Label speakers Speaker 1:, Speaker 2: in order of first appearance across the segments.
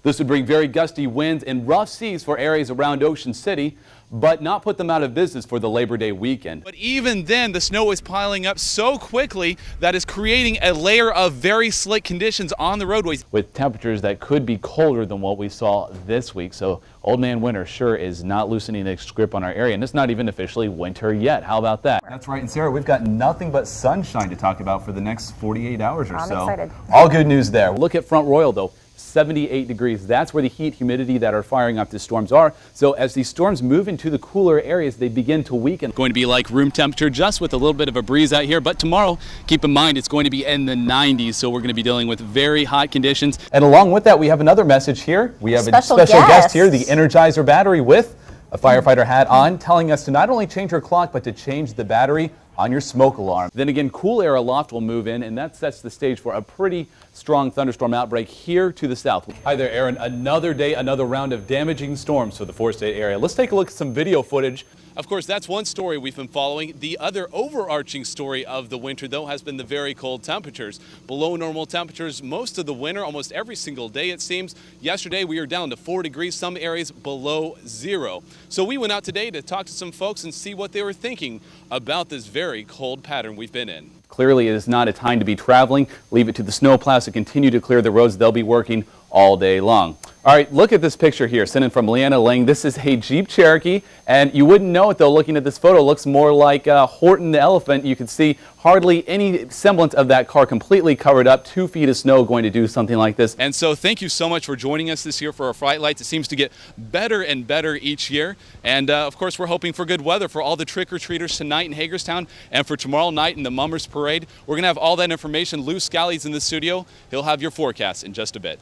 Speaker 1: This would bring very gusty winds and rough seas for areas around Ocean City, but not put them out of business for the Labor Day weekend.
Speaker 2: But even then, the snow is piling up so quickly that is creating a layer of very slick conditions on the roadways,
Speaker 1: with temperatures that could be colder than what we saw this week. So Old Man Winter sure is not loosening its grip on our area, and it's not even officially winter yet. How about that? That's right, and Sarah, we've got nothing but sunshine to talk about for the next 48 hours or so.
Speaker 3: I'm excited.
Speaker 1: All good news there. Look at Front Royal, though. 78 degrees. That's where the heat, humidity that are firing up the storms are. So as these storms move into the cooler areas, they begin to weaken.
Speaker 2: Going to be like room temperature, just with a little bit of a breeze out here. But tomorrow, keep in mind, it's going to be in the 90s. So we're going to be dealing with very hot conditions.
Speaker 1: And along with that, we have another message here. We have a special guest here, the Energizer battery with a firefighter hat on, telling us to not only change your clock, but to change the battery on your smoke alarm. Then again, cool air aloft will move in, and that sets the stage for a pretty strong thunderstorm outbreak here to the south. Hi there, Aaron. Another day, another round of damaging storms for the four-state area. Let's take a look at some video footage.
Speaker 2: Of course, that's one story we've been following. The other overarching story of the winter, though, has been the very cold temperatures. Below normal temperatures most of the winter, almost every single day, it seems. Yesterday, we were down to 4 degrees, some areas below 0. So we went out today to talk to some folks and see what they were thinking about this very cold pattern we've been in.
Speaker 1: Clearly, it is not a time to be traveling. Leave it to the snowplows to continue to clear the roads. They'll be working all day long. All right, look at this picture here, sent in from Leanna Lang. This is a Jeep Cherokee, and you wouldn't know it though. Looking at this photo, it looks more like Horton the elephant. You can see hardly any semblance of that car, completely covered up. 2 feet of snow going to do something like this.
Speaker 2: And so thank you so much for joining us this year for our Fright Lights. It seems to get better and better each year. And of course, we're hoping for good weather for all the trick-or-treaters tonight in Hagerstown and for tomorrow night in the Mummers Parade. We're going to have all that information. Lou Scally's in the studio. He'll have your forecast in just a bit.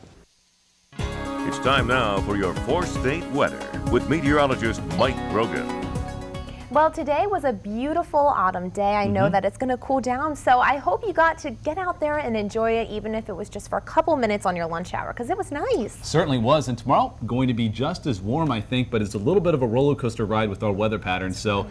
Speaker 4: It's time now for your four-state weather with meteorologist Mike Grogan.
Speaker 3: Well, today was a beautiful autumn day. I know that it's going to cool down, so I hope you got to get out there and enjoy it, even if it was just for a couple minutes on your lunch hour, because it was nice.
Speaker 1: Certainly was, and tomorrow going to be just as warm, I think, but it's a little bit of a roller coaster ride with our weather patterns. So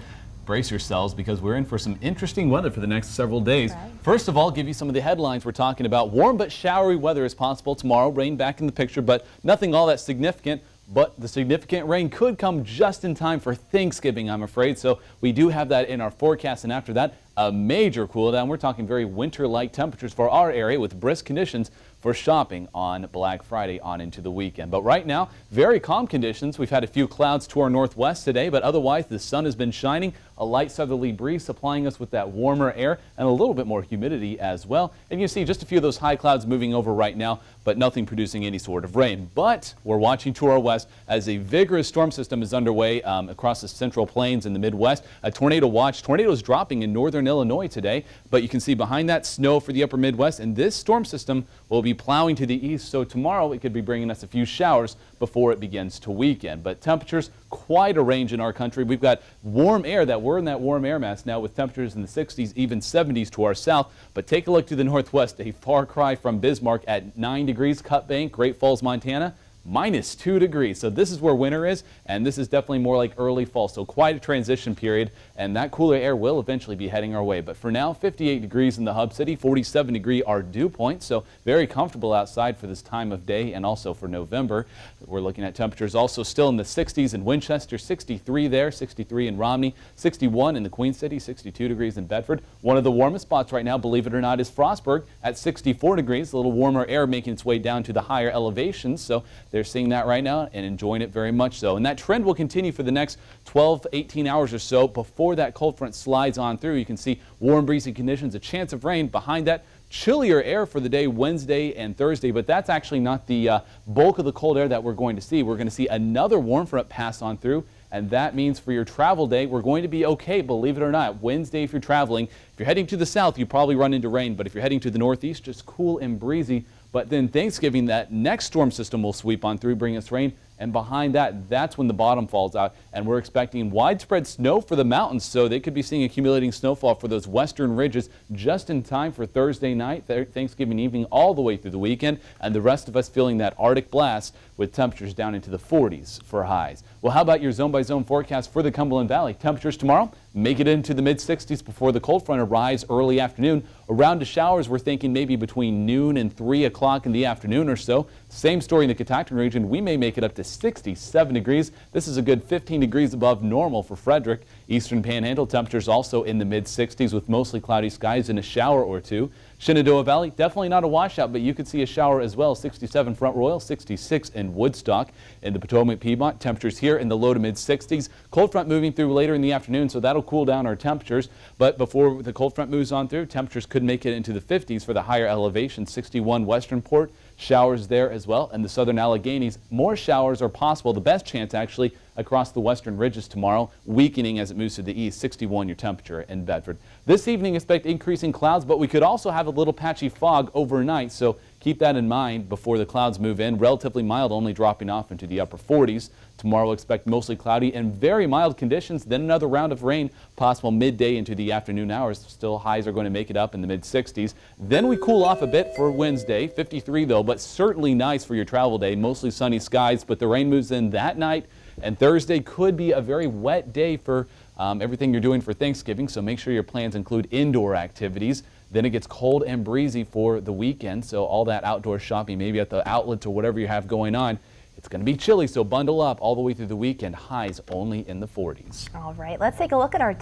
Speaker 1: brace yourselves, because we're in for some interesting weather for the next several days. Right. First of all, give you some of the headlines we're talking about. Warm but showery weather is possible tomorrow. Rain back in the picture, but nothing all that significant. But the significant rain could come just in time for Thanksgiving, I'm afraid. So we do have that in our forecast, and after that, a major cool down. We're talking very winter-like temperatures for our area with brisk conditions for shopping on Black Friday on into the weekend. But right now, very calm conditions. We've had a few clouds to our northwest today, but otherwise the sun has been shining. A light southerly breeze supplying us with that warmer air and a little bit more humidity as well. And you see just a few of those high clouds moving over right now, but nothing producing any sort of rain. But we're watching to our west as a vigorous storm system is underway across the central plains in the Midwest. A tornado watch. Tornadoes dropping in northern Illinois today, but you can see behind that snow for the upper Midwest, and this storm system will be plowing to the east, so tomorrow it could be bringing us a few showers before it begins to weaken. But temperatures, quite a range in our country. We've got warm air, that we're in that warm air mass now with temperatures in the 60s, even 70s to our south. But take a look to the northwest, a far cry from Bismarck at 9 degrees, Cut Bank, Great Falls, Montana, -2 degrees. So this is where winter is, and this is definitely more like early fall. So quite a transition period, and that cooler air will eventually be heading our way. But for now, 58 degrees in the hub city, 47 degree our dew point. So very comfortable outside for this time of day and also for November. We're looking at temperatures also still in the 60s in Winchester, 63 there, 63 in Romney, 61 in the Queen City, 62 degrees in Bedford. One of the warmest spots right now, believe it or not, is Frostburg at 64 degrees. A little warmer air making its way down to the higher elevations. So they're seeing that right now and enjoying it very much so. And that trend will continue for the next 12, 18 hours or so before that cold front slides on through. You can see warm, breezy conditions, a chance of rain. Behind that, chillier air for the day Wednesday and Thursday, but that's actually not the bulk of the cold air that we're going to see. We're going to see another warm front pass on through, and that means for your travel day, we're going to be okay, believe it or not. Wednesday, if you're traveling, if you're heading to the south, you probably run into rain, but if you're heading to the northeast, just cool and breezy. But then Thanksgiving, that next storm system will sweep on through, bring us rain. And behind that, that's when the bottom falls out. And we're expecting widespread snow for the mountains. So they could be seeing accumulating snowfall for those western ridges just in time for Thursday night, Thanksgiving evening, all the way through the weekend. And the rest of us feeling that Arctic blast with temperatures down into the 40s for highs. Well, how about your zone-by-zone forecast for the Cumberland Valley? Temperatures tomorrow make it into the mid-60s before the cold front arrives early afternoon. Around to showers, we're thinking maybe between noon and 3 o'clock in the afternoon or so. Same story in the Catoctin region. We may make it up to 67 degrees. This is a good 15 degrees above normal for Frederick. Eastern Panhandle temperatures also in the mid-60s with mostly cloudy skies and a shower or two. Shenandoah Valley, definitely not a washout, but you could see a shower as well. 67 Front Royal, 66 in Woodstock. In the Potomac Piedmont, temperatures here in the low to mid-60s. Cold front moving through later in the afternoon, so that'll cool down our temperatures. But before the cold front moves on through, temperatures could make it into the 50s for the higher elevation. 61 Westernport, showers there as well. And the southern Alleghenies, more showers are possible. The best chance actually across the western ridges tomorrow, weakening as it moves to the east. 61 your temperature in Bedford. This evening expect increasing clouds, but we could also have a little patchy fog overnight, so keep that in mind before the clouds move in. Relatively mild, only dropping off into the upper 40s. Tomorrow we'll expect mostly cloudy and very mild conditions, then another round of rain possible midday into the afternoon hours. Still highs are going to make it up in the mid-60s. Then we cool off a bit for Wednesday, 53 though, but certainly nice for your travel day. Mostly sunny skies, but the rain moves in that night. And Thursday could be a very wet day for everything you're doing for Thanksgiving, so make sure your plans include indoor activities. Then it gets cold and breezy for the weekend, so all that outdoor shopping, maybe at the outlets or whatever you have going on, it's going to be chilly, so bundle up all the way through the weekend. Highs only in the 40s.
Speaker 3: All right, let's take a look at our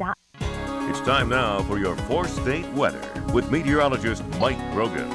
Speaker 4: It's time now for your four-state weather with meteorologist Mike Grogan.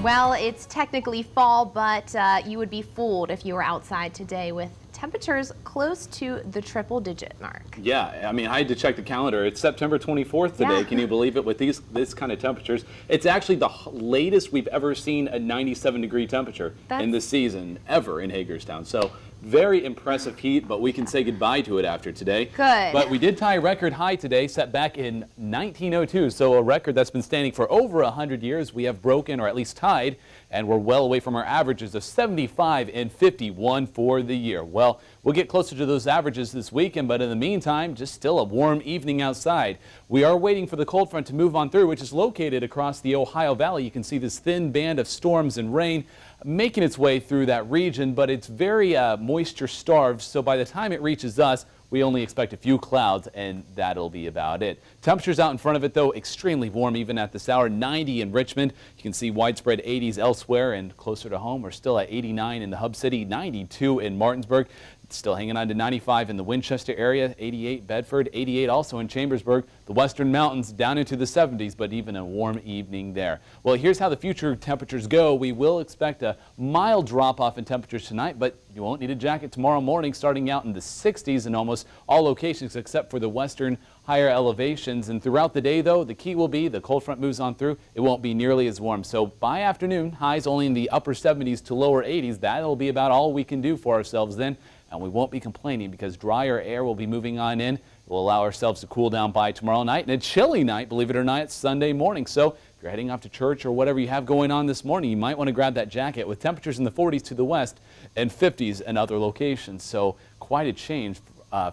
Speaker 3: Well, it's technically fall, but you would be fooled if you were outside today with temperatures close to the triple-digit mark.
Speaker 1: Yeah, I mean, I had to check the calendar. It's September 24th today.
Speaker 3: Yeah.
Speaker 1: Can you believe it? With this kind of temperatures, it's actually the latest we've ever seen a 97-degree temperature in the season ever in Hagerstown. So very impressive heat, but we can say goodbye to it after today.
Speaker 3: Good.
Speaker 1: But we did tie a record high today, set back in 1902. So a record that's been standing for over 100 years. We have broken, or at least tied, and we're well away from our averages of 75 and 51 for the year. Well, we'll get closer to those averages this weekend, but in the meantime, just still a warm evening outside. We are waiting for the cold front to move on through, which is located across the Ohio Valley. You can see this thin band of storms and rain making its way through that region, but it's very moisture starved, so by the time it reaches us, we only expect a few clouds, and that'll be about it. Temperatures out in front of it, though, extremely warm even at this hour. 90 in Richmond. You can see widespread 80s elsewhere, and closer to home, we're still at 89 in the Hub City, 92 in Martinsburg. Still hanging on to 95 in the Winchester area, 88 Bedford, 88 also in Chambersburg. The Western Mountains down into the 70s, but even a warm evening there. Well, here's how the future temperatures go. We will expect a mild drop-off in temperatures tonight, but you won't need a jacket tomorrow morning, starting out in the 60s in almost all locations except for the western higher elevations. And throughout the day, though, the key will be the cold front moves on through. It won't be nearly as warm. So by afternoon, highs only in the upper 70s to lower 80s. That'll be about all we can do for ourselves then. And we won't be complaining because drier air will be moving on in. We'll allow ourselves to cool down by tomorrow night. And a chilly night, believe it or not, it's Sunday morning. So if you're heading off to church or whatever you have going on this morning, you might want to grab that jacket with temperatures in the 40s to the west and 50s in other locations. So quite a change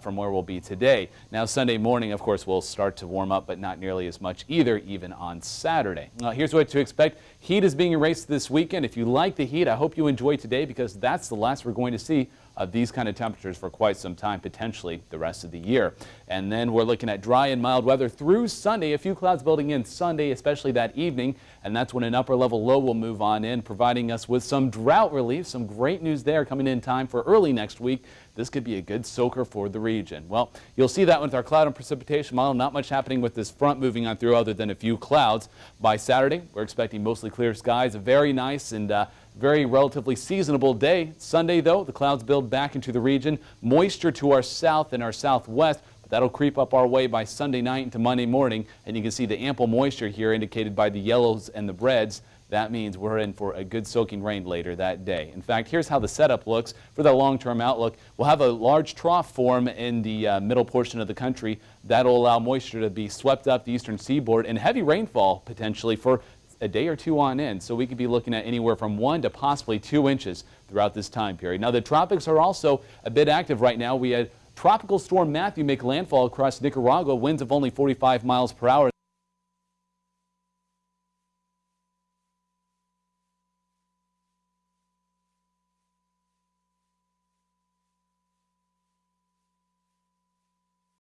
Speaker 1: from where we'll be today. Now Sunday morning, of course, will start to warm up, but not nearly as much either, even on Saturday. Now here's what to expect. Heat is being erased this weekend. If you like the heat, I hope you enjoy today because that's the last we're going to see of these kind of temperatures for quite some time, potentially the rest of the year. And then we're looking at dry and mild weather through Sunday. A few clouds building in Sunday, especially that evening, and that's when an upper level low will move on in, providing us with some drought relief. Some great news there coming in time for early next week. This could be a good soaker for the region. Well, you'll see that with our cloud and precipitation model. Not much happening with this front moving on through other than a few clouds. By Saturday, we're expecting mostly clear skies, a very nice and very relatively seasonable day. Sunday, though, the clouds build back into the region. Moisture to our south and our southwest, but that'll creep up our way by Sunday night into Monday morning. And you can see the ample moisture here indicated by the yellows and the reds. That means we're in for a good soaking rain later that day. In fact, here's how the setup looks for the long-term outlook. We'll have a large trough form in the middle portion of the country. That'll allow moisture to be swept up the eastern seaboard and heavy rainfall potentially for a day or two on end. So we could be looking at anywhere from 1 to possibly 2 inches throughout this time period. Now the tropics are also a bit active right now. We had Tropical Storm Matthew make landfall across Nicaragua, winds of only 45 miles per hour.